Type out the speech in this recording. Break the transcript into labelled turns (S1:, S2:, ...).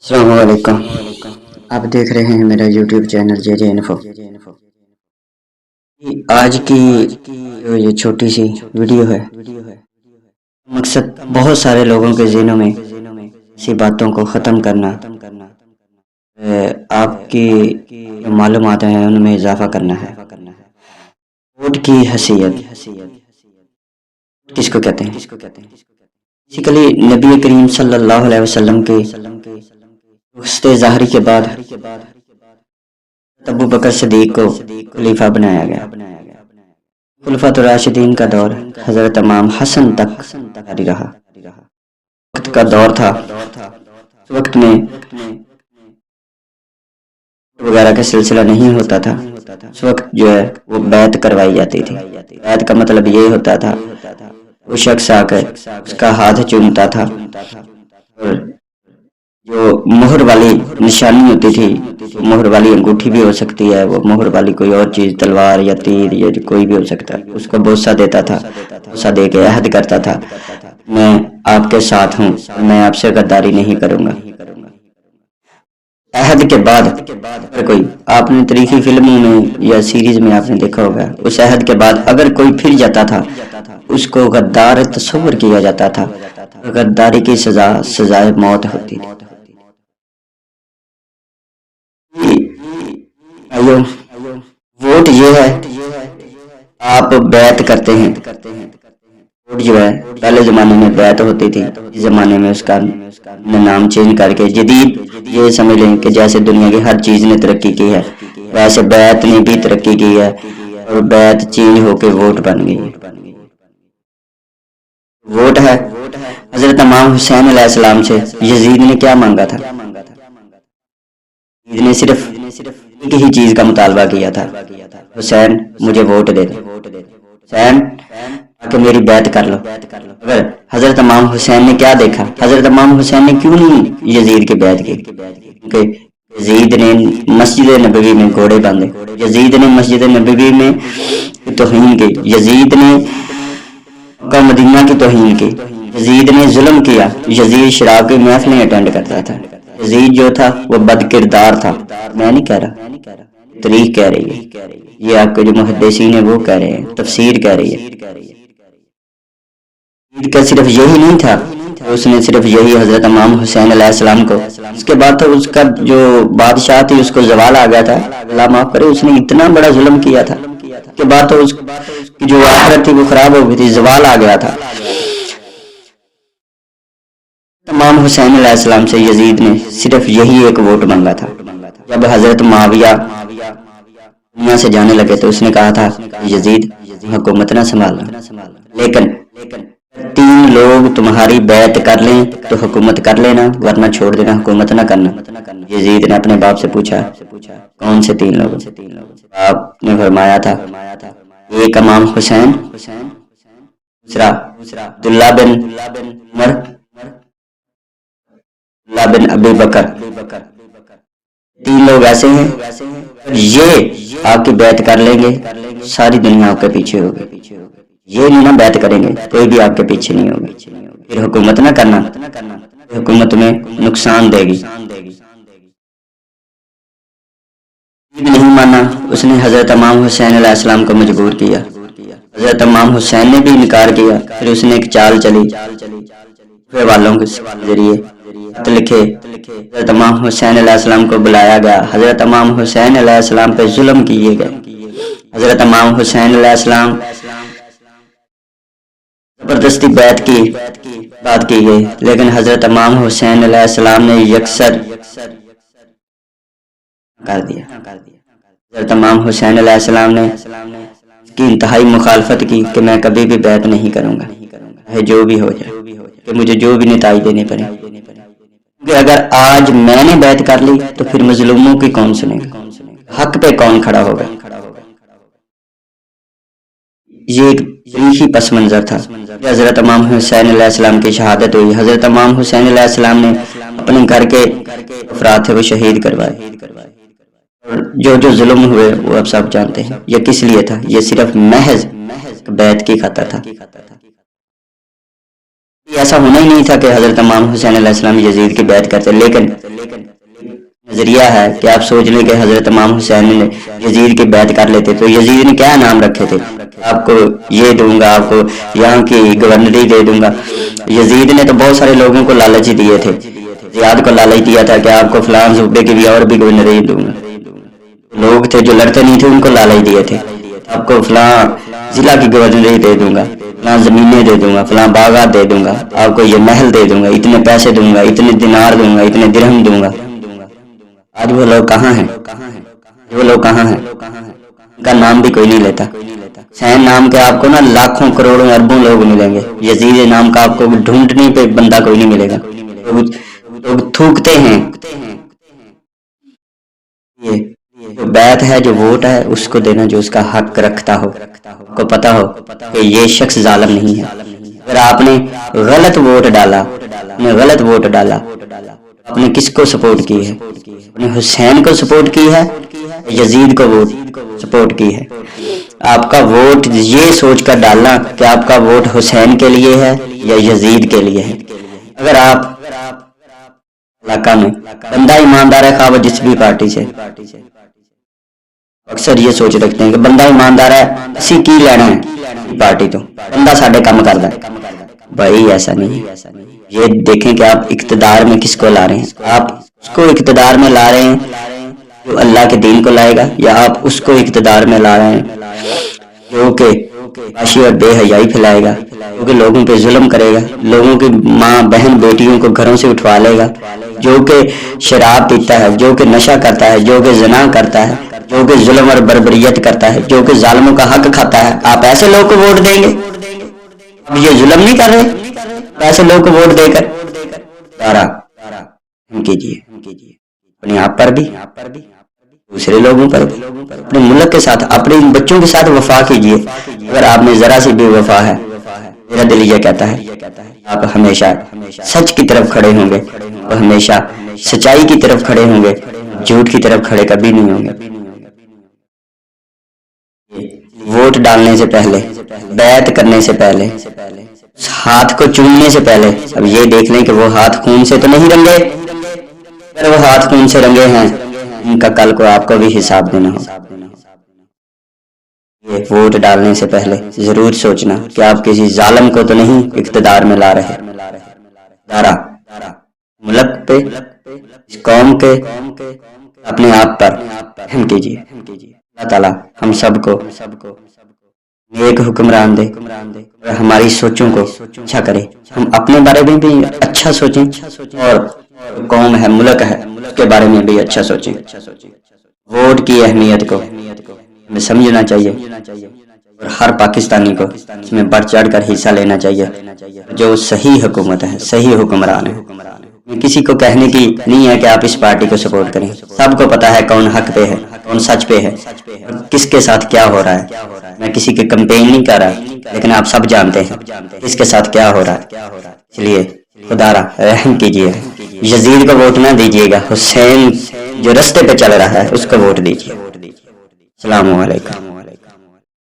S1: السلام علیکم۔ آپ دیکھ رہے ہیں میرا یوٹیوب چینل جے جے انفو۔ آج کی یہ چھوٹی سی ویڈیو ہے، مقصد بہت سارے لوگوں کے ذہنوں میں ایسی باتوں کو ختم کرنا، آپ کی جو معلومات ہیں ان میں اضافہ کرنا ہے۔ ووٹ کی حیثیت کس کو کہتے ہیں؟ بیسیکلی نبی کریم صلی اللہ علیہ وسلم کے رخصت ظاہری کے بعد ابو بکر صدیق کو خلیفہ بنایا گیا۔ خلفاء راشدین کا دور حضرت امام حسن تک جاری رہا۔ وقت کا دور تھا، اس وقت میں وغیرہ کا سلسلہ نہیں ہوتا تھا۔ اس وقت جو ہے وہ بیعت کروائی جاتی تھی۔ بیعت کا مطلب یہ ہوتا تھا وہ شخص آ کر اس کا ہاتھ چومتا تھا، اور جو مہر والی نشانی ہوتی تھی، مہر والی انگوٹھی بھی ہو سکتی ہے، وہ مہر والی کوئی اور چیز، تلوار یا تیر یا کوئی بھی ہو سکتا ہے، اس کو بوسہ دیتا تھا، بوسہ دے کے عہد کرتا تھا میں آپ کے ساتھ ہوں، میں آپ سے غداری نہیں کروں گا۔ عہد کے بعد کوئی، آپ نے تاریخی فلموں میں یا سیریز میں آپ نے دیکھا ہوگا، اس عہد کے بعد اگر کوئی پھر جاتا تھا اس کو غدار تصور کیا جاتا تھا، غداری کی سزائے موت ہوتی تھی۔ ووٹ یہ ہے، آپ بیعت کرتے ہیں۔ ووٹ جو ہے پہلے زمانے میں بیعت ہوتی تھی، اس زمانے میں اس کا نام چینج کر کے جدید یہ سمجھ لیں کہ جیسے دنیا کی ہر چیز نے ترقی کی ہے ویسے بیعت نے بھی ترقی کی ہے، اور بیعت چینج ہو کے ووٹ بن گئی ہے۔ ووٹ ہے حضرت امام حسین علیہ السلام سے یزید نے کیا مانگا تھا؟ یزید نے صرف ایک ہی چیز کا مطالبہ کیا تھا، حسین مجھے ووٹ دے دے، حسین کہ میری بیعت کر لو۔ اگر حضرت امام حسین نے کیا دیکھا، حضرت امام حسین نے کیوں نہیں یزید کی بیعت کی؟ کیونکہ یزید نے مسجد نبوی میں گھوڑے باندھے، یزید نے مسجد نبوی میں توہین کی، یزید نے مکہ مدینہ کی توہین کی، یزید نے ظلم کیا، یزید شراب کی محفلیں اٹینڈ کرتا تھا، یزید جو تھا وہ بد کردار تھا۔ میں نہیں کہہ رہا، تاریخ کہہ رہی ہے، یہ آپ کے جو محدثین ہیں وہ کہہ رہے ہیں، تفسیر کہہ رہی ہے۔ یزید کا صرف یہی نہیں تھا، اس نے صرف یہی حضرت امام حسین علیہ السلام کو، اس کے بعد تو اس کا جو بادشاہ تھی اس کو زوال آ گیا تھا، اللہ معاف کرے، اس نے اتنا بڑا ظلم کیا تھا، اس کے بعد تو اس کی جو آخرت تھی وہ خراب ہو گئی تھی، زوال آ گیا تھا۔ امام حسین علیہ السلام سے یزید نے صرف یہی ایک ووٹ مانگا تھا۔ جب حضرت معاویہ دنیا سے جانے لگے تو اس نے کہا تھا یزید حکومت نہ سنبھالنا، لیکن 3 لوگ تمہاری بیعت کر لیں تو حکومت کر لینا، ورنہ چھوڑ دینا، حکومت نہ کرنا۔ یزید نے اپنے باپ سے پوچھا کون سے 3 لوگ؟ باپ نے فرمایا تھا ایک امام حسین، دوسرا عبداللہ بن عمر، عبداللہ بن ابی بکر۔ 3 لوگ ایسے ہیں یہ آپ کی بیعت کر لیں گے ساری دنیا آپ کے پیچھے ہوگی، یہ نہیں نہ بیعت کریں گے کوئی بھی آپ کے پیچھے نہیں ہوگی، پھر حکومت نہ کرنا، حکومت میں نقصان دے گی۔ نہیں مانا، اس نے حضرت امام حسین علیہ السلام کو مجبور کیا، حضرت امام حسین نے بھی انکار کیا، پھر اس نے ایک چال چلی، والوں کے ذریعے خط لکھے، حضرت امام حسین علیہ السلام کو بلایا گیا، حضرت امام حسین علیہ السلام پہ ظلم کیے گئے، حضرت امام حسین علیہ السلام زبردستی بیعت کی بات کی گئی، لیکن حضرت امام حسین علیہ السلام نے یکسر کر دیا۔ حضرت امام حسین علیہ السلام نے اس کی انتہائی مخالفت کی کہ میں کبھی بھی بیعت نہیں کروں گا، چاہے جو بھی ہو جائے، کہ مجھے جو بھی نتائج دینے پڑے، کہ اگر آج میں نے بیعت کر لی تو پھر مظلوموں کی کون سنے گا، حق پہ کون کھڑا ہوگا۔ یہ ایک تاریخی پس منظر تھا۔ حضرت امام حسین علیہ السلام کی شہادت ہوئی، حضرت امام حسین علیہ السلام نے اپنے گھر کے افراد تھے وہ شہید کروائے، اور جو ظلم ہوئے وہ اب سب جانتے ہیں۔ یہ کس لیے تھا؟ یہ صرف محض بیعت کی خاطر تھا۔ ایسا ہونا ہی نہیں تھا کہ حضرت امام حسین علیہ السلام یزید کی بیعت کرتے، لیکن نظریہ ہے کہ آپ سوچ لیں کہ حضرت امام حسین نے یزید کی بیعت کر لیتے تو یزید نے کیا نام رکھے تھے، آپ کو یہ دوں گا، آپ کو یہاں کی گورنری دے دوں گا۔ یزید نے تو بہت سارے لوگوں کو لالچ دیے تھے، زیاد کو لالچ دیا تھا کہ آپ کو فلاں صوبے کی بھی اور بھی گورنری دوں گا۔ لوگ تھے جو لڑتے نہیں تھے ان کو لالچ دیے تھے، آپ کو فلاں ضلع کی گورنری دے دوں گا، فلاں زمینیں دے دوں گا، فلاں باغات دے دوں گا، آپ کو یہ محل دے دوں گا، اتنے پیسے دوں گا، اتنے دینار دوں گا، اتنے درہم دوں گا۔ آج وہ لوگ کہاں ہیں؟ وہ لوگ کہاں ہیں؟ ان کا نام بھی کوئی نہیں لیتا۔ حسین نام کے آپ کو نا لاکھوں کروڑوں اربوں لوگ ملیں گے، یزید نام کا آپ کو ڈھونڈنے پہ بندہ کوئی نہیں ملے گا۔ لوگ تھوکتے ہیں۔ یہ جو بیعت ہے، جو ووٹ ہے، اس کو دینا جو اس کا حق رکھتا ہو، آپ کو پتا ہو کہ یہ شخص ظالم نہیں ہے۔ اگر آپ نے غلط ووٹ ڈالا، آپ نے کس کو سپورٹ کی ہے؟ آپ نے حسین کو سپورٹ کی ہے، یزید کو ووٹ سپورٹ کی ہے؟ آپ کا ووٹ یہ سوچ کر ڈالنا کہ آپ کا ووٹ حسین کے لیے ہے یا یزید کے لیے ہے۔ اگر آپ علاقہ میں بندہ ایماندار ہے، خواہ وہ جس بھی پارٹی سے، اکثر یہ سوچ رکھتے ہیں کہ بندہ ایماندار ہے، اسی کی لینا ہے پارٹی تو بندہ ساڈے کام کردا ہے۔ بھائی ایسا نہیں، یہ دیکھیں کہ آپ اقتدار میں کس کو لا رہے ہیں۔ آپ اس کو اقتدار میں لا رہے ہیں جو اللہ کے دین کو لائے گا، یا آپ اس کو اقتدار میں لا رہے ہیں جو کہ فحاشی اور بے حیائی پھیلائے گا، جو کہ لوگوں پہ ظلم کرے گا، لوگوں کی ماں بہن بیٹیوں کو گھروں سے اٹھوا لے گا، جو کہ شراب پیتا ہے، جو کہ نشہ کرتا ہے، جو کہ زنا کرتا ہے، جو کہ ظلم اور بربریت کرتا ہے، جو کہ ظالموں کا حق کھاتا ہے۔ آپ ایسے لوگ کو ووٹ دیں گے؟ اب یہ ظلم نہیں کر رہے ایسے لوگ کو ووٹ دے کر؟ کیجیے اپنے آپ پر بھی، دوسرے لوگوں پر بھی، اپنے ملک کے ساتھ، اپنے بچوں کے ساتھ وفا کیجیے۔ اگر آپ میں ذرا سی بھی وفا ہے، میرا دل یہ کہتا ہے آپ ہمیشہ سچ کی طرف کھڑے ہوں گے، اور ہمیشہ سچائی کی طرف کھڑے ہوں گے، جھوٹ کی طرف کھڑے کبھی نہیں ہوں گے۔ ووٹ ڈالنے سے پہلے، بیعت کرنے سے پہلے، ہاتھ کو چومنے سے پہلے اب یہ دیکھ لیں کہ وہ ہاتھ خون سے تو نہیں رنگے۔ اگر وہ ہاتھ خون سے رنگے ہیں، ان کا کل کو آپ کو بھی حساب دینا ہو۔ یہ ووٹ ڈالنے سے پہلے ضرور سوچنا کہ آپ کسی ظالم کو تو نہیں اقتدار میں لا رہے۔ ملک پہ، اس قوم کے، اپنے آپ پر رحم کیجیے۔ اللہ تعالیٰ ہم سب کو نیک حکمران دے اور ہماری سوچوں کو اچھا کرے، ہم اپنے بارے میں بھی اچھا سوچیں اور قوم ہے، ملک ہے، اس کے بارے میں بھی اچھا سوچیں۔ ووٹ کی اہمیت کو ہمیں سمجھنا چاہیے اور ہر پاکستانی کو اس میں بڑھ چڑھ کر حصہ لینا چاہیے۔ جو صحیح حکومت ہے، صحیح حکمران ہے، کسی کو کہنے کی نہیں ہے کہ آپ اس پارٹی کو سپورٹ کریں۔ سب کو پتا ہے کون حق پہ ہے، کون سچ پہ ہے، کس کے ساتھ کیا ہو رہا ہے۔ میں کسی کی کمپین نہیں کر رہا، لیکن آپ سب جانتے ہیں کس کے ساتھ کیا ہو رہا ہے۔ اس لیے خدا را رحم کیجیے، یزید کو ووٹ نہ دیجیے گا، حسین جو رستے پہ چل رہا ہے اس کو ووٹ دیجیے۔ السلام علیکم۔